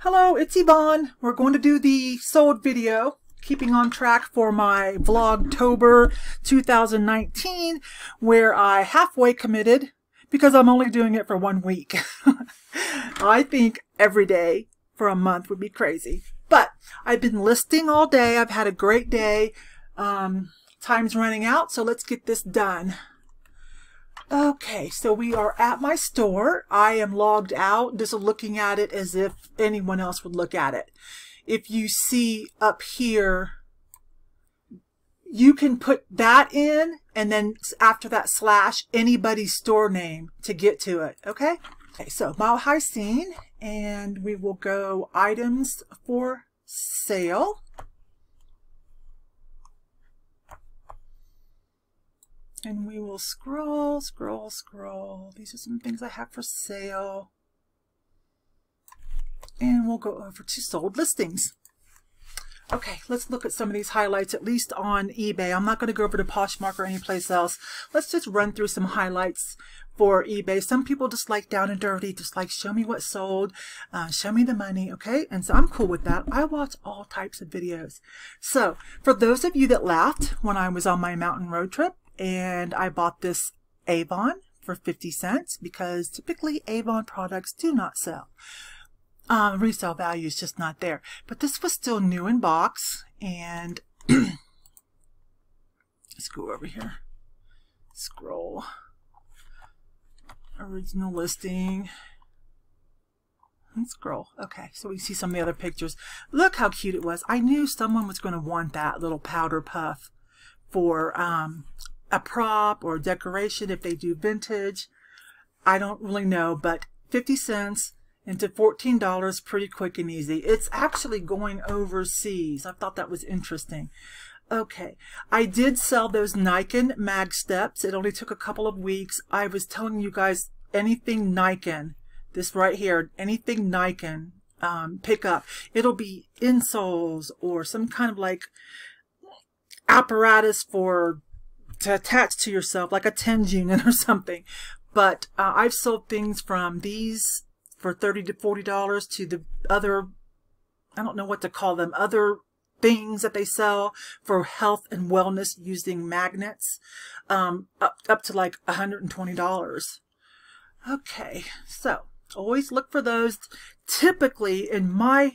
Hello, it's Yvonne. We're going to do the sold video, keeping on track for my Vlogtober 2019, where I halfway committed because I'm only doing it for 1 week. I think every day for a month would be crazy. But I've been listing all day. I've had a great day. Time's running out, so let's get this done. Okay, so we are at my store. I am logged out, just looking at it as if anyone else would look at it. If you see up here, you can put that in, and then after that slash, anybody's store name to get to it, okay? Okay, so Mile High Scene, and we will go items for sale. And we will scroll. These are some things I have for sale. And we'll go over to sold listings. Okay, let's look at some of these highlights, at least on eBay. I'm not going to go over to Poshmark or anyplace else. Let's just run through some highlights for eBay. Some people just like down and dirty, just like show me what sold, show me the money, okay? And so I'm cool with that. I watch all types of videos. So for those of you that laughed when I was on my mountain road trip, and I bought this Avon for 50 cents because typically Avon products do not sell. Resale value is just not there. But this was still new in box, and let's go over here. Scroll. Original listing. And scroll. Okay, so we see some of the other pictures. Look how cute it was. I knew someone was going to want that little powder puff for a prop or decoration if they do vintage. I don't really know, but 50 cents into $14 pretty quick and easy. It's actually going overseas. I thought that was interesting. Okay, I did sell those Nikon mag steps. It only took a couple of weeks. I was telling you guys, anything Nikon, this right here, anything Nikon, pick up. It'll be insoles or some kind of like apparatus to attach to yourself, like a TENS unit or something. But I've sold things from these for $30 to $40 to the other, I don't know what to call them, other things that they sell for health and wellness using magnets, up to like $120. Okay, so always look for those. Typically in my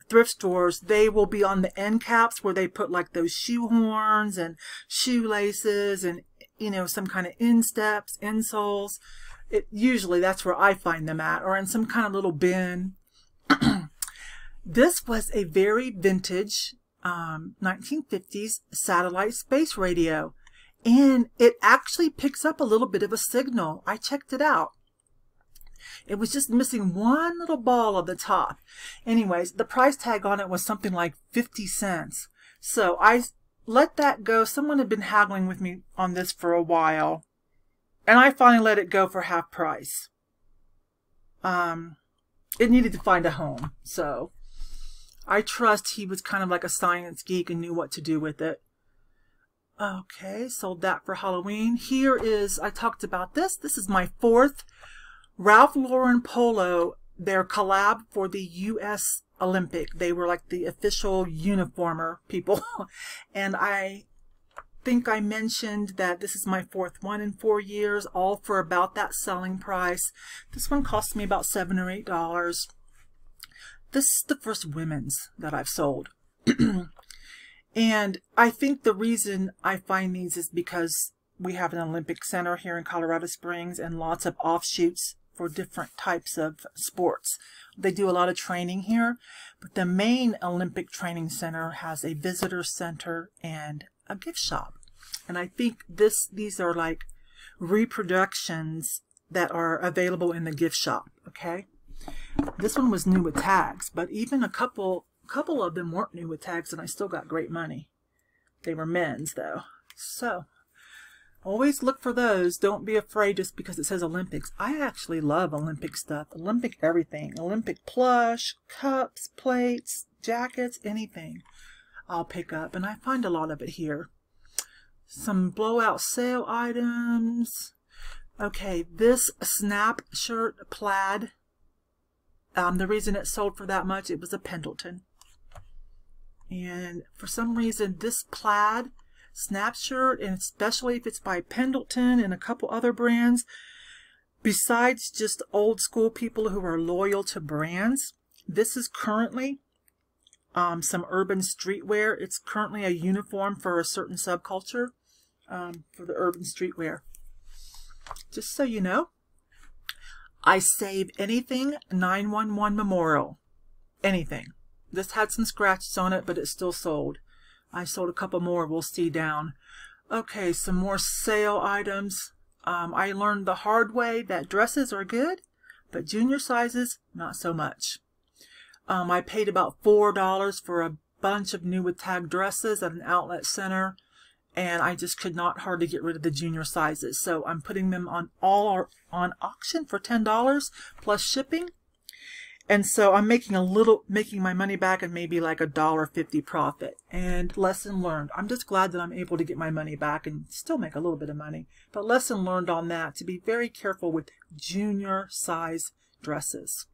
thrift stores, they will be on the end caps where they put like those shoe horns and shoelaces and, you know, some kind of insteps, insoles. Usually that's where I find them at, or in some kind of little bin. This was a very vintage 1950s satellite space radio, and it actually picks up a little bit of a signal. I checked it out. It was just missing one little ball at the top. Anyways, the price tag on it was something like 50 cents. So I let that go. Someone had been haggling with me on this for a while, and I finally let it go for half price. It needed to find a home, so I trust he was kind of like a science geek and knew what to do with it. Okay, sold that for Halloween. Here is, I talked about this. This is my fourth Ralph Lauren polo, their collab for the U.S. Olympic. They were like the official uniformer people. And I think I mentioned that this is my fourth one in 4 years, all for about that selling price. This one cost me about $7 or $8. This is the first women's that I've sold. And I think the reason I find these is because we have an Olympic Center here in Colorado Springs and lots of offshoots for different types of sports. They do a lot of training here, but the main Olympic Training Center has a visitor center and a gift shop. And I think these are like reproductions that are available in the gift shop, okay? This one was new with tags, but even a couple of them weren't new with tags, and I still got great money. They were men's though. So always look for those. Don't be afraid just because it says Olympics. I actually love Olympic stuff. Olympic everything. Olympic plush, cups, plates, jackets, anything I'll pick up. And I find a lot of it here. Some blowout sale items. Okay, this snap shirt plaid The reason it sold for that much, it was a Pendleton. And for some reason, this plaid snap shirt, and especially if it's by Pendleton and a couple other brands, besides just old school people who are loyal to brands, this is currently some urban streetwear. It's currently a uniform for a certain subculture, for the urban streetwear. Just so you know, I save anything 911 Memorial. Anything. This had some scratches on it, but it still sold. I sold a couple more. We'll see down. Okay, some more sale items. I learned the hard way that dresses are good, but junior sizes, not so much. I paid about $4 for a bunch of new with tag dresses at an outlet center, and I just could not hardly get rid of the junior sizes. So I'm putting them on on auction for $10 plus shipping. And so I'm making my money back and maybe like $1.50 profit. And lesson learned. I'm just glad that I'm able to get my money back and still make a little bit of money. But lesson learned on that, to be very careful with junior size dresses.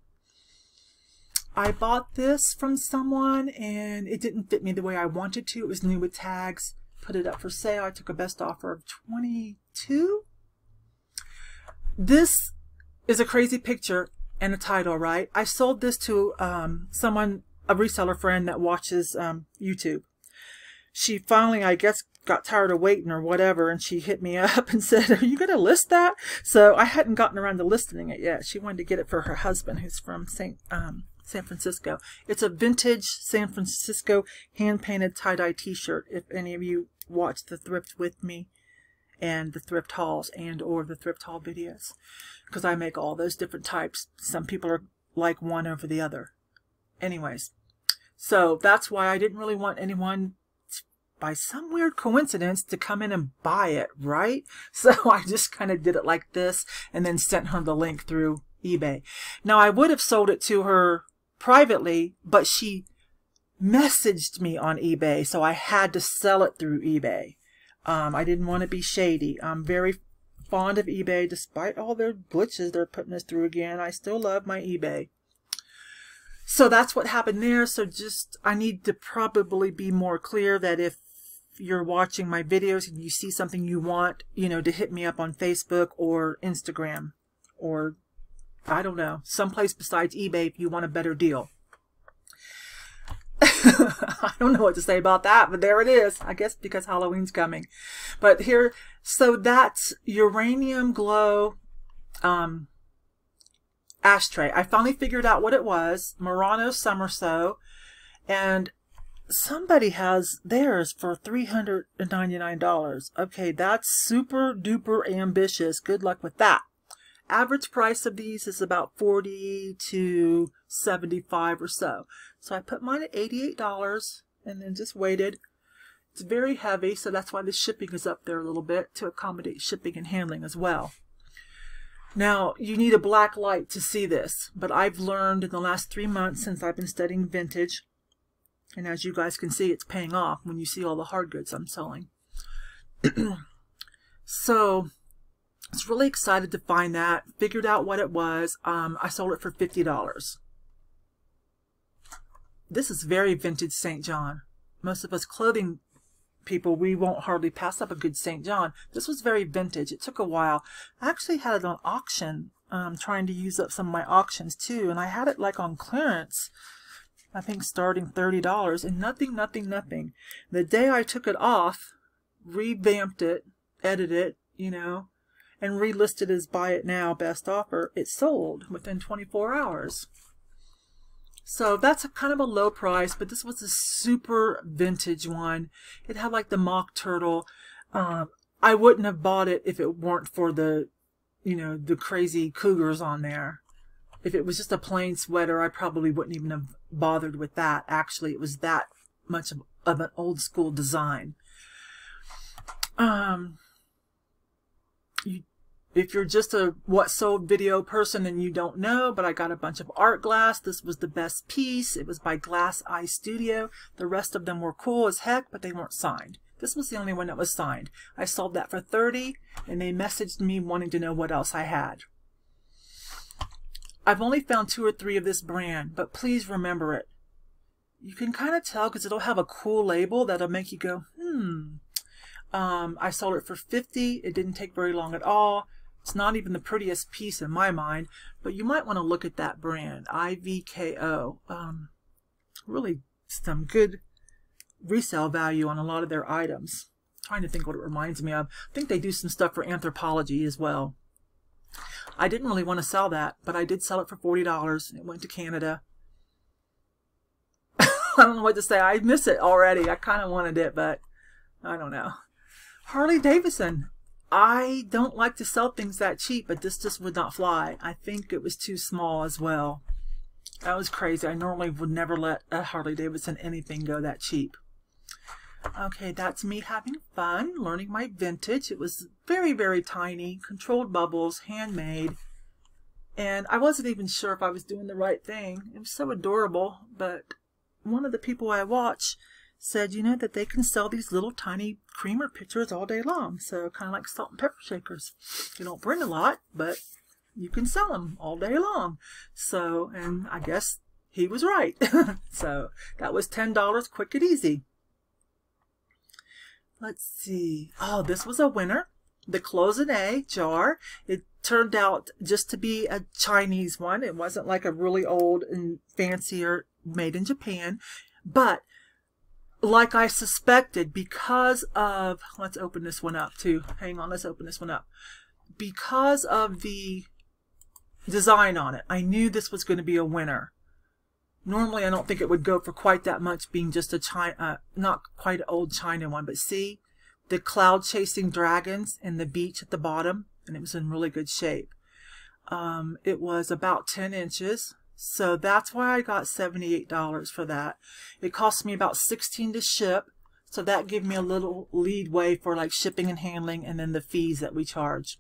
I bought this from someone and it didn't fit me the way I wanted to. It was new with tags. Put it up for sale. I took a best offer of $22. This is a crazy picture and a title, right? I sold this to someone, a reseller friend that watches YouTube. She finally, I guess, got tired of waiting or whatever, and she hit me up and said, "Are you going to list that?" So I hadn't gotten around to listing it yet. She wanted to get it for her husband, who's from San Francisco. It's a vintage San Francisco hand-painted tie-dye t-shirt. If any of you watch the Thrift with me and the thrift hauls and or the thrift haul videos, because I make all those different types. Some people are like one over the other. Anyways, so that's why I didn't really want anyone, by some weird coincidence, to come in and buy it, right? So I just kind of did it like this and then sent her the link through eBay. Now I would have sold it to her privately, but she messaged me on eBay, so I had to sell it through eBay. I didn't want to be shady. I'm very fond of eBay, despite all their glitches they're putting us through again. I still love my eBay. So that's what happened there. So just, I need to probably be more clear that if you're watching my videos and you see something you want, you know, to hit me up on Facebook or Instagram or, I don't know, someplace besides eBay if you want a better deal. I don't know what to say about that, but there it is. I guess because Halloween's coming. But here, so that's Uranium Glow ashtray. I finally figured out what it was. Murano Summerso. And somebody has theirs for $399. Okay, that's super duper ambitious. Good luck with that. Average price of these is about $40 to $75 or so. So I put mine at $88 and then just waited. It's very heavy, so that's why the shipping is up there a little bit to accommodate shipping and handling as well. Now, you need a black light to see this, but I've learned in the last 3 months since I've been studying vintage, and as you guys can see, it's paying off when you see all the hard goods I'm selling. So I was really excited to find that, figured out what it was. I sold it for $50. This is very vintage St. John. Most of us clothing people, we won't hardly pass up a good St. John. This was very vintage. It took a while. I actually had it on auction, trying to use up some of my auctions too, and I had it like on clearance, I think starting $30, and nothing. The day I took it off, revamped it, edited it, you know, and relisted as buy it now, best offer, it sold within 24 hours. So that's a kind of a low price, but this was a super vintage one. It had like the mock turtle. I wouldn't have bought it if it weren't for the, you know, the crazy cougars on there. If it was just a plain sweater, I probably wouldn't even have bothered with that. Actually, it was that much of an old school design. If you're just a what sold video person and you don't know, but I got a bunch of art glass. This was the best piece. It was by Glass Eye Studio. The rest of them were cool as heck, but they weren't signed. This was the only one that was signed. I sold that for $30, and they messaged me wanting to know what else I had. I've only found 2 or 3 of this brand, but please remember it. You can kind of tell because it'll have a cool label that'll make you go, I sold it for $50. It didn't take very long at all. It's not even the prettiest piece in my mind, but you might want to look at that brand, IVKO. Really some good resale value on a lot of their items. I'm trying to think what it reminds me of. I think they do some stuff for Anthropologie as well. I didn't really want to sell that, but I did sell it for $40. It went to Canada. I don't know what to say. I miss it already. I kind of wanted it, but I don't know. Harley Davidson. I don't like to sell things that cheap, but this just would not fly. I think it was too small as well. That was crazy. I normally would never let a Harley Davidson anything go that cheap. Okay, that's me having fun, learning my vintage. It was very, very tiny, controlled bubbles, handmade. And I wasn't even sure if I was doing the right thing. It was so adorable, but one of the people I watch said, you know, that they can sell these little tiny creamer pitchers all day long. So kind of like salt and pepper shakers. They don't bring a lot, but you can sell them all day long. So, and I guess he was right. So that was $10, quick and easy. Let's see. Oh, this was a winner. The Cloisonne jar. It turned out just to be a Chinese one. It wasn't like a really old and fancier made in Japan. But like I suspected, because of, let's open this one up too. Hang on, let's open this one up. Because of the design on it, I knew this was going to be a winner. Normally, I don't think it would go for quite that much, being just a China, not quite an old China one. But see, the cloud chasing dragons and the beach at the bottom, and it was in really good shape. It was about 10 inches, so that's why I got $78 for that. It cost me about $16 to ship, so that gave me a little leadway for like shipping and handling, and then the fees that we charge.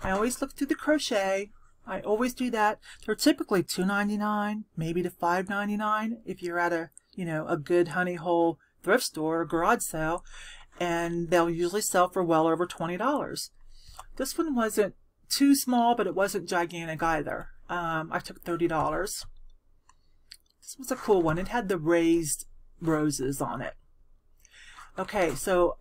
I always look through the crochet. I always do that. They're typically $2.99, maybe to $5.99 if you're at a, you know, a good honey hole thrift store or garage sale, and they'll usually sell for well over $20. This one wasn't too small, but it wasn't gigantic either. I took $30. This was a cool one. It had the raised roses on it. Okay, so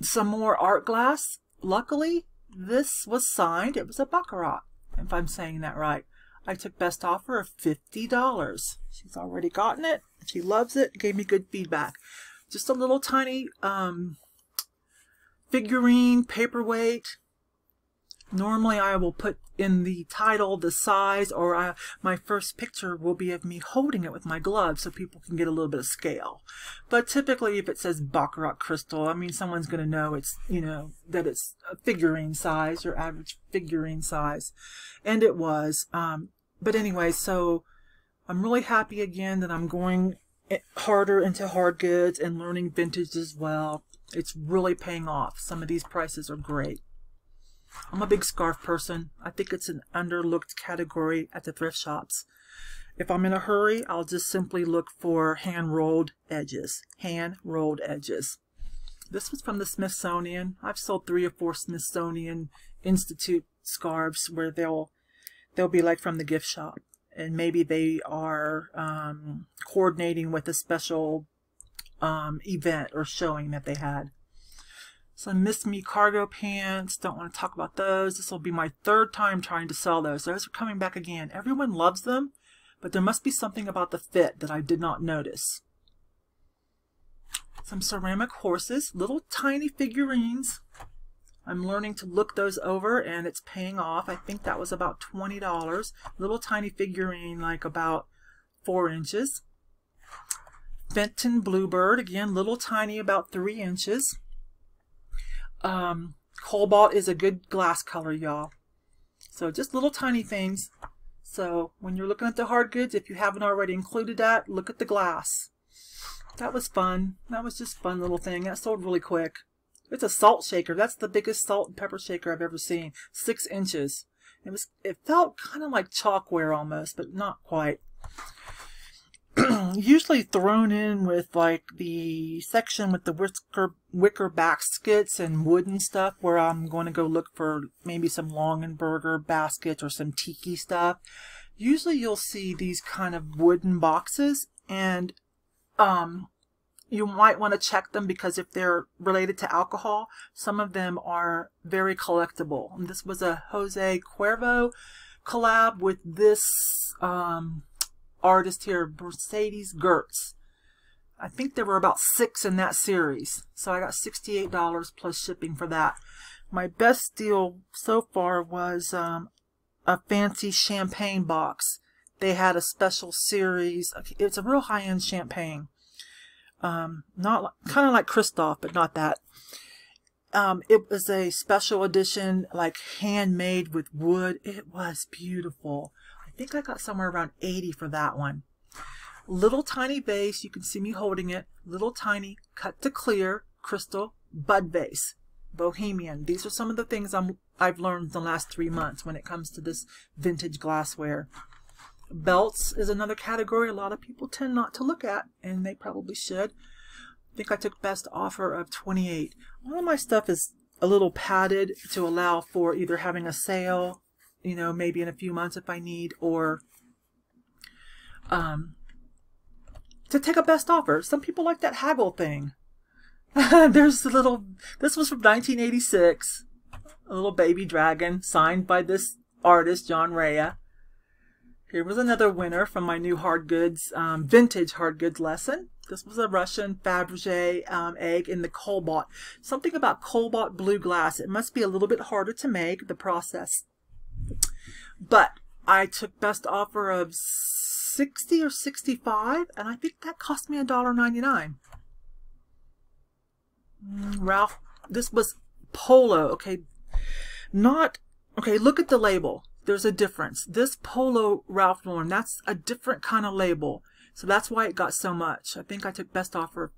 some more art glass. Luckily, this was signed. It was a Baccarat, if I'm saying that right. I took best offer of $50. She's already gotten it. She loves it. Gave me good feedback. Just a little tiny figurine, paperweight. Normally I will put in the title the size, or my first picture will be of me holding it with my gloves so people can get a little bit of scale. But typically if it says Baccarat crystal, I mean, someone's going to know it's, you know, that it's a figurine size or average figurine size. And it was. But anyway, so I'm really happy again that I'm going harder into hard goods and learning vintage as well. It's really paying off. Some of these prices are great. I'm a big scarf person. I think it's an underlooked category at the thrift shops. If I'm in a hurry, I'll just simply look for hand-rolled edges. Hand-rolled edges. This was from the Smithsonian. I've sold 3 or 4 Smithsonian Institute scarves where they'll be like from the gift shop. And maybe they are coordinating with a special event or showing that they had. Some Miss Me cargo pants. Don't want to talk about those. This will be my 3rd time trying to sell those. Those are coming back again. Everyone loves them, but there must be something about the fit that I did not notice. Some ceramic horses. Little tiny figurines. I'm learning to look those over, and it's paying off. I think that was about $20. Little tiny figurine, like about 4 inches. Fenton Bluebird. Again, little tiny, about 3 inches. Cobalt is a good glass color, y'all. So just little tiny things. So when you're looking at the hard goods, if you haven't already included that, look at the glass. That was fun. That was just a fun little thing. That sold really quick. It's a salt shaker. That's the biggest salt and pepper shaker I've ever seen. 6 inches. It felt kind of like chalkware almost, but not quite. usually thrown in with like the section with the wicker baskets and wooden stuff, where I'm going to go look for maybe some Longenberger baskets or some tiki stuff. Usually you'll see these kind of wooden boxes, and you might want to check them, because if they're related to alcohol, some of them are very collectible. And this was a Jose Cuervo collab with this artist here, Mercedes Gertz. I think there were about 6 in that series, so I got $68 plus shipping for that. My best deal so far was a fancy champagne box. They had a special series. It's a real high-end champagne. Not kind of like Christoph, but not that. It was a special edition, like handmade with wood. It was beautiful. I think I got somewhere around 80 for that one. Little tiny vase. You can see me holding it. Little tiny cut to clear crystal bud vase. Bohemian. These are some of the things I've learned in the last 3 months when it comes to this vintage glassware. Belts is another category a lot of people tend not to look at, and they probably should. I think I took best offer of 28. All of my stuff is a little padded to allow for either having a sale, you know, maybe in a few months if I need, or to take a best offer. Some people like that haggle thing. There's a little, this was from 1986, a little baby dragon signed by this artist, John Rea. Here was another winner from my new hard goods, vintage hard goods lesson. This was a Russian Fabergé egg in the cobalt. Something about cobalt blue glass. It must be a little bit harder to make, the process. But I took best offer of 60 or 65, and I think that cost me $1.99. Ralph, this was Polo, okay, not, okay, look at the label, there's a difference. This Polo Ralph Lauren, that's a different kind of label, so that's why it got so much. I think I took best offer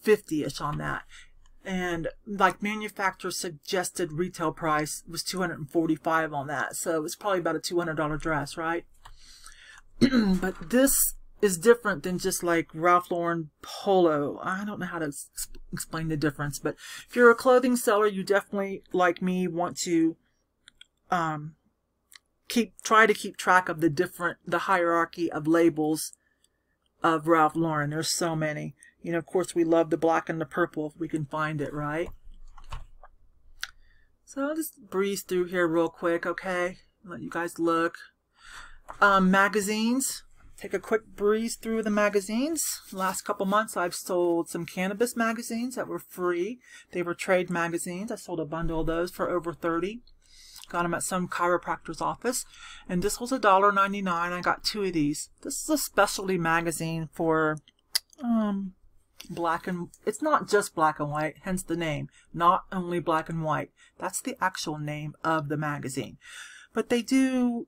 50-ish on that, and like manufacturer suggested retail price was $245 on that, so it's probably about a $200 dress, right? But this is different than just like Ralph Lauren Polo. I don't know how to explain the difference, but if you're a clothing seller, you definitely, like me, want to try to keep track of the hierarchy of labels of Ralph Lauren. There's so many. You know, of course, we love the black and the purple if we can find it, right? So I'll just breeze through here real quick, okay? Let you guys look. Magazines. Take a quick breeze through the magazines. Last couple months I've sold some cannabis magazines that were free. They were trade magazines. I sold a bundle of those for over $30. Got them at some chiropractor's office. And this was $1.99. I got 2 of these. This is a specialty magazine for black and... It's not just black and white, hence the name. Not only black and white. That's the actual name of the magazine. But they do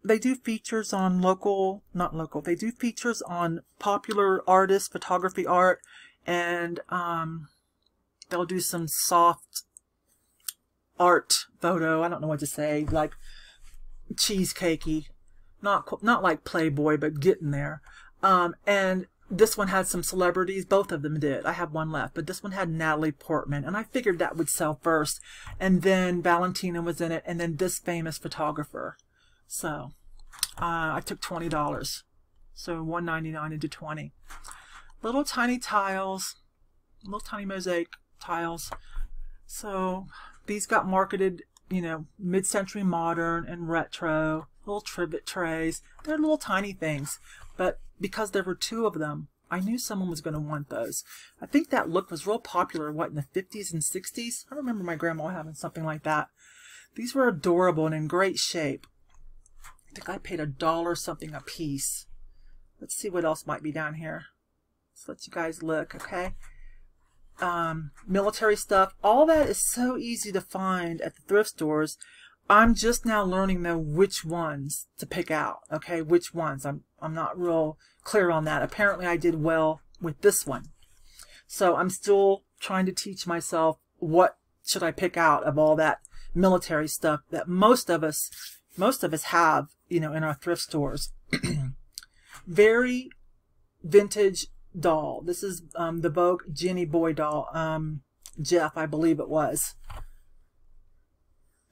features on they do features on popular artists, photography art, and they'll do some soft art photo, I don't know what to say, like cheesecakey, not like Playboy, but getting there. And this one had some celebrities, both of them did. I have one left, but this one had Natalie Portman, and I figured that would sell first, and then Valentina was in it, and then this famous photographer. So I took $20, so $1.99 into 20. Little tiny tiles, little tiny mosaic tiles. So these got marketed, you know, mid-century modern and retro. Little trivet trays. They're little tiny things, but because there were 2 of them, I knew someone was going to want those. I think that look was real popular, what, in the 50s and 60s? I remember my grandma having something like that. These were adorable and in great shape. I think I paid $1 something a piece. Let's see what else might be down here. Let's let you guys look, okay? Military stuff. All that is so easy to find at the thrift stores. I'm just now learning, though, which ones to pick out, okay? Which ones. I'm not real clear on that. Apparently, I did well with this one. So I'm still trying to teach myself what should I pick out of all that military stuff that most of us have, you know, in our thrift stores. Very vintage doll. This is the Vogue Jenny Boy doll. Jeff, I believe it was.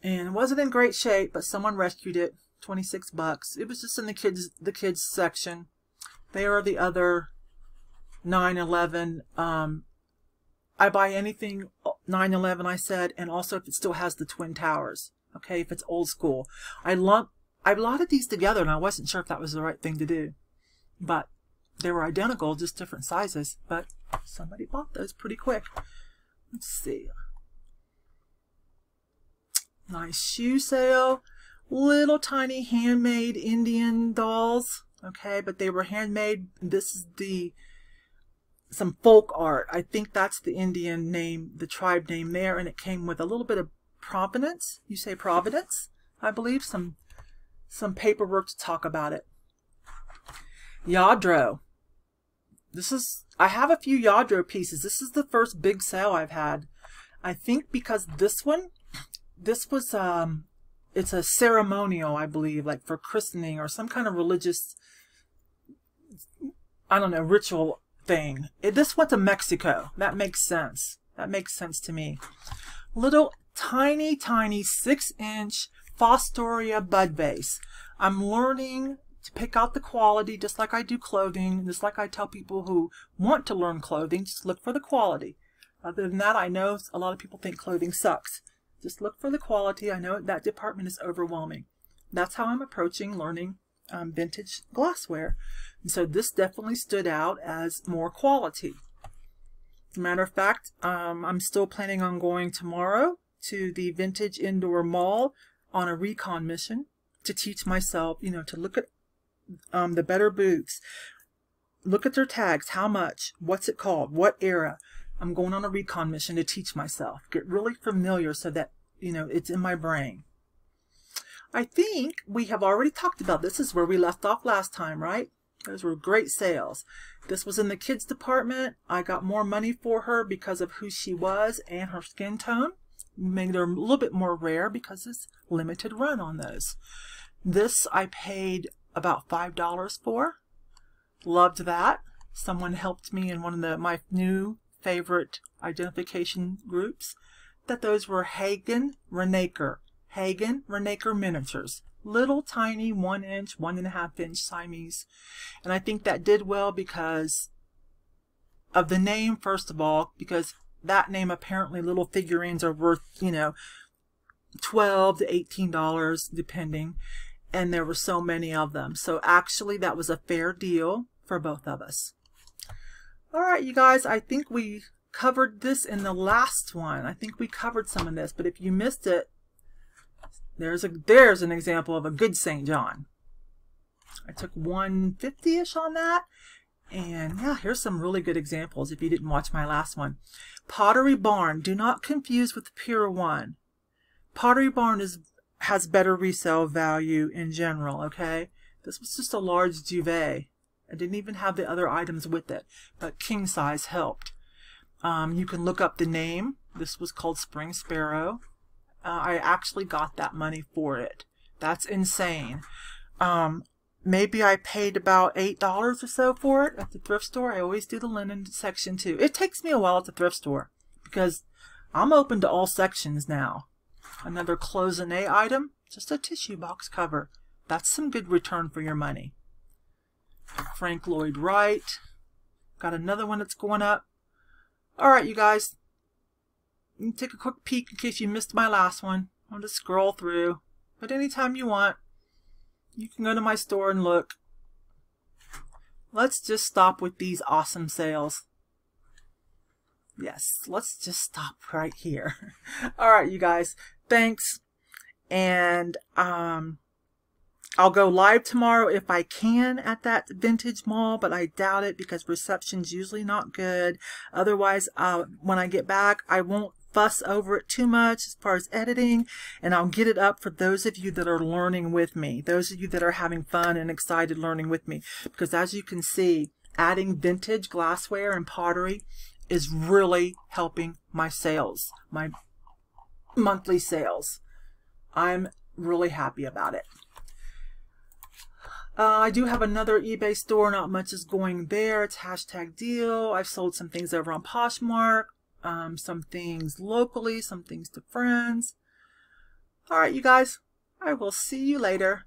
And it wasn't in great shape, but someone rescued it. 26 bucks. It was just in the kids section. There are the other 9/11. I buy anything 9/11, I said, and also if it still has the Twin Towers. Okay, if it's old school. I lotted these together, and I wasn't sure if that was the right thing to do. But they were identical, just different sizes. But somebody bought those pretty quick. Let's see. Nice shoe sale. Little tiny handmade Indian dolls. Okay, but they were handmade. This is some folk art. I think that's the Indian name, the tribe name there, and it came with a little bit of provenance. You say provenance, I believe. Some paperwork to talk about it. Lladró. I have a few Lladró pieces. This is the first big sale I've had. I think because this was it's a ceremonial, I believe, like for christening or some kind of religious, I don't know, ritual thing. This went to Mexico. That makes sense. That makes sense to me. Little tiny 6-inch Fostoria bud vase. I'm learning to pick out the quality, just like I do clothing, just like I tell people who want to learn clothing, just look for the quality. Other than that, I know a lot of people think clothing sucks. Just look for the quality. I know that department is overwhelming. That's how I'm approaching learning vintage glassware. And so this definitely stood out as more quality. As a matter of fact, I'm still planning on going tomorrow to the Vintage Indoor Mall on a recon mission to teach myself, to look at the better boots, look at their tags, how much, what's it called, what era. I'm going on a recon mission to teach myself, get really familiar so that, it's in my brain. I think we have already talked about this. This is where we left off last time, right? Those were great sales. This was in the kids department. I got more money for her because of who she was and her skin tone. Made her a little bit more rare because it's limited run on those. This I paid about $5 for. Loved that. Someone helped me in one of my new favorite identification groups that those were Hagen Renaker. Hagen Renaker miniatures. Little tiny 1-inch, 1.5-inch Siamese. And I think that did well because of the name, first of all, because that name apparently little figurines are worth, $12 to $18 depending. And there were so many of them. So actually that was a fair deal for both of us. All right, you guys, I think we covered this in the last one. I think we covered some of this, but if you missed it, there's an example of a good St. John. I took 150-ish on that, and yeah, here's some really good examples if you didn't watch my last one. Pottery Barn, do not confuse with Pier 1. Pottery Barn has better resale value in general, okay? This was just a large duvet. I didn't even have the other items with it, but king size helped. You can look up the name. This was called Spring Sparrow. I actually got that money for it. That's insane. Maybe I paid about $8 or so for it at the thrift store. I always do the linen section too. It takes me a while at the thrift store because I'm open to all sections now. Another cloisonne item, just a tissue box cover. That's some good return for your money. Frank Lloyd Wright. Got another one that's going up. Alright, you guys. You can take a quick peek in case you missed my last one. I'll just scroll through. But anytime you want, you can go to my store and look. Let's just stop with these awesome sales. Yes, let's just stop right here. Alright, you guys. Thanks. And I'll go live tomorrow if I can at that vintage mall, but I doubt it because reception's usually not good. Otherwise, when I get back, I won't fuss over it too much as far as editing, and I'll get it up for those of you that are learning with me, those of you that are having fun and excited learning with me. Because as you can see, adding vintage glassware and pottery is really helping my sales, my monthly sales. I'm really happy about it. I do have another eBay store. Not much is going there. It's #deal. I've sold some things over on Poshmark, some things locally, some things to friends. All right, you guys, I will see you later.